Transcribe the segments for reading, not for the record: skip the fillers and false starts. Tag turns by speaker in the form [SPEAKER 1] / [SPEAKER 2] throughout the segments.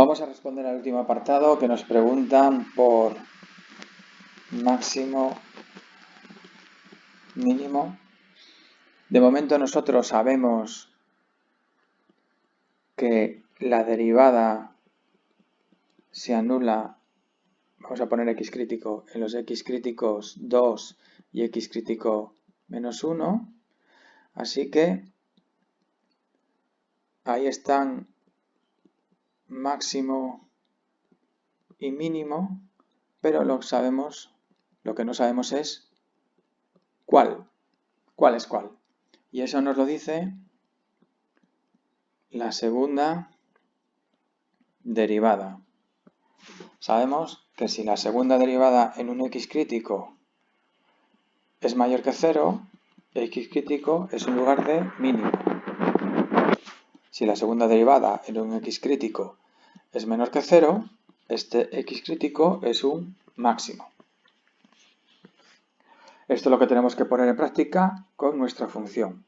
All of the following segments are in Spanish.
[SPEAKER 1] Vamos a responder al último apartado que nos preguntan por máximo, mínimo. De momento nosotros sabemos que la derivada se anula, vamos a poner x crítico, en los x críticos 2 y x crítico menos 1. Así que ahí están máximo y mínimo, pero lo que no sabemos es cuál es cuál. Y eso nos lo dice la segunda derivada. Sabemos que si la segunda derivada en un x crítico es mayor que 0, x crítico es un lugar de mínimo. Si la segunda derivada en un x crítico es menor que 0, este x crítico es un máximo. Esto es lo que tenemos que poner en práctica con nuestra función.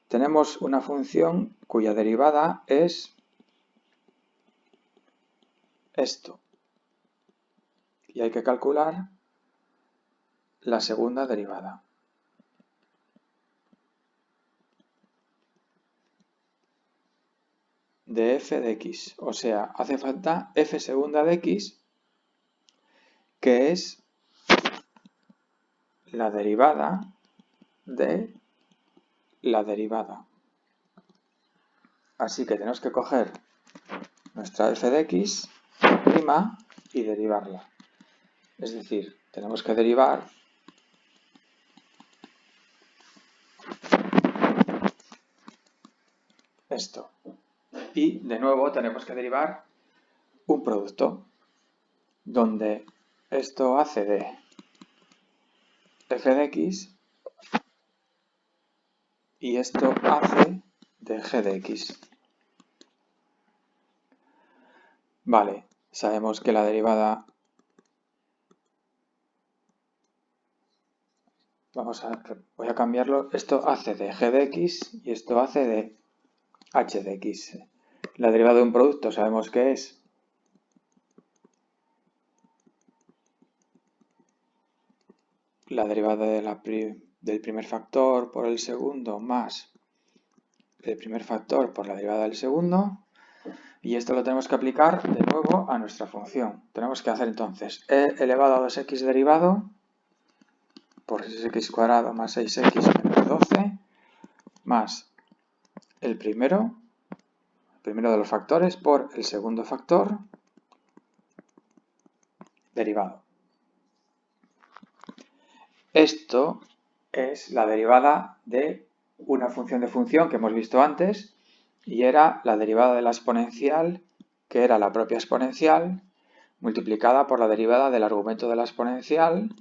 [SPEAKER 1] Tenemos una función cuya derivada es esto. Y hay que calcular la segunda derivada. De f de x. O sea, hace falta f segunda de x, que es la derivada de la derivada. Así que tenemos que coger nuestra f de x' y derivarla. Es decir, tenemos que derivar esto. Y de nuevo tenemos que derivar un producto, donde esto hace de f de x y esto hace de g de x. Vale, sabemos que la derivada... voy a cambiarlo. Esto hace de g de x y esto hace de h de x. La derivada de un producto sabemos que es la derivada del primer factor por el segundo más el primer factor por la derivada del segundo. Y esto lo tenemos que aplicar de nuevo a nuestra función. Tenemos que hacer entonces e elevado a 2x derivado por 6x cuadrado más 6x menos 12 más el primero de los factores por el segundo factor derivado. Esto es la derivada de una función de función que hemos visto antes y era la derivada de la exponencial, que era la propia exponencial, multiplicada por la derivada del argumento de la exponencial,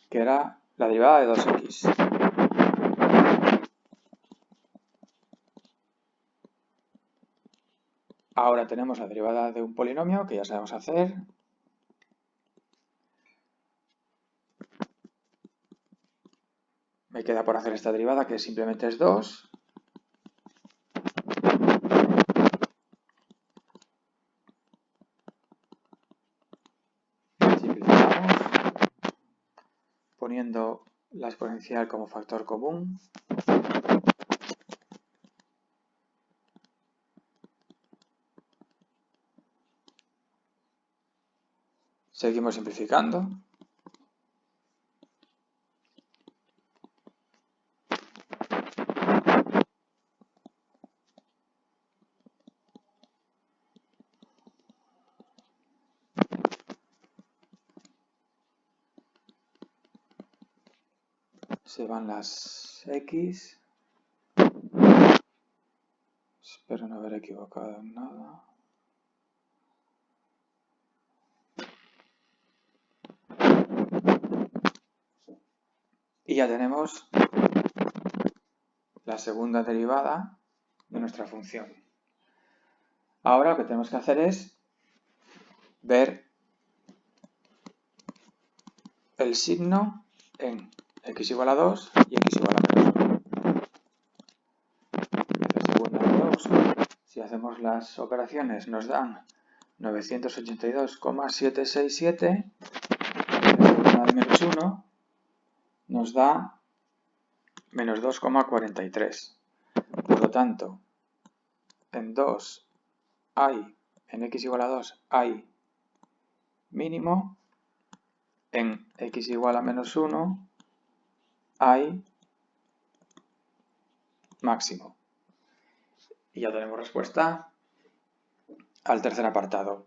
[SPEAKER 1] que era la derivada de 2x. Ahora tenemos la derivada de un polinomio, que ya sabemos hacer. Me queda por hacer esta derivada, que simplemente es 2. Simplificamos, poniendo la exponencial como factor común. Seguimos simplificando. Se van las x. Espero no haber equivocado en nada. Y ya tenemos la segunda derivada de nuestra función. Ahora lo que tenemos que hacer es ver el signo en x igual a 2 y x igual a menos 1. La segunda de 2, si hacemos las operaciones nos dan 982,767, una de menos 1 nos da menos 2,43. Por lo tanto, en 2 hay, en x igual a 2 hay mínimo, en x igual a menos 1 hay máximo. Y ya tenemos respuesta al tercer apartado.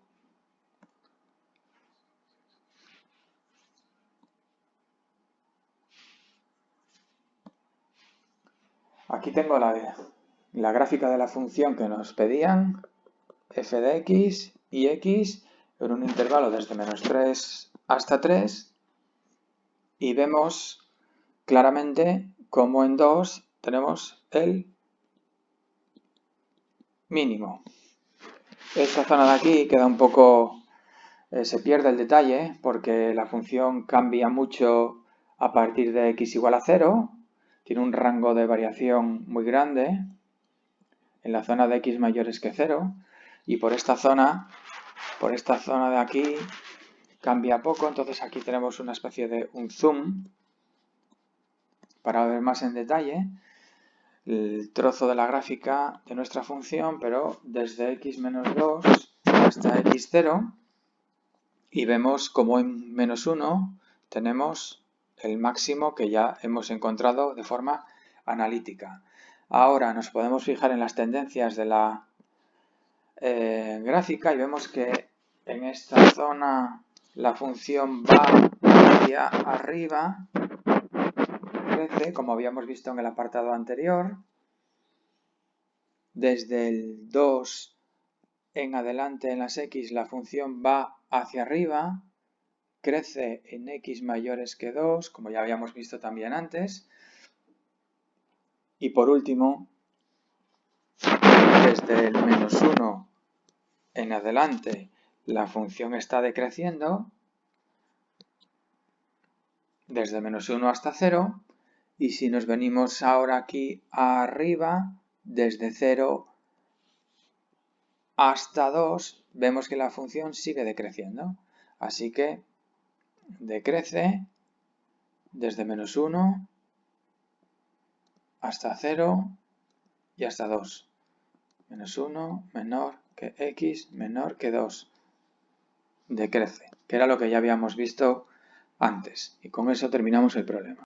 [SPEAKER 1] Aquí tengo la gráfica de la función que nos pedían, f de x y x en un intervalo desde menos 3 hasta 3, y vemos claramente cómo en 2 tenemos el mínimo. Esta zona de aquí queda un poco, se pierde el detalle porque la función cambia mucho a partir de x igual a 0, tiene un rango de variación muy grande en la zona de x mayores que 0, y por esta zona de aquí cambia poco. Entonces aquí tenemos una especie de un zoom para ver más en detalle el trozo de la gráfica de nuestra función, pero desde x menos 2 hasta x0, y vemos como en menos 1 tenemos el máximo que ya hemos encontrado de forma analítica. Ahora nos podemos fijar en las tendencias de la gráfica y vemos que en esta zona la función va hacia arriba, crece, como habíamos visto en el apartado anterior. Desde el 2 en adelante en las x la función va hacia arriba, crece en x mayores que 2, como ya habíamos visto también antes. Y por último, desde el menos 1 en adelante la función está decreciendo desde menos 1 hasta 0, y si nos venimos ahora aquí arriba, desde 0 hasta 2, vemos que la función sigue decreciendo. Así que decrece desde menos 1 hasta 0 y hasta 2. Menos 1 menor que x menor que 2. Decrece, que era lo que ya habíamos visto antes. Y con eso terminamos el problema.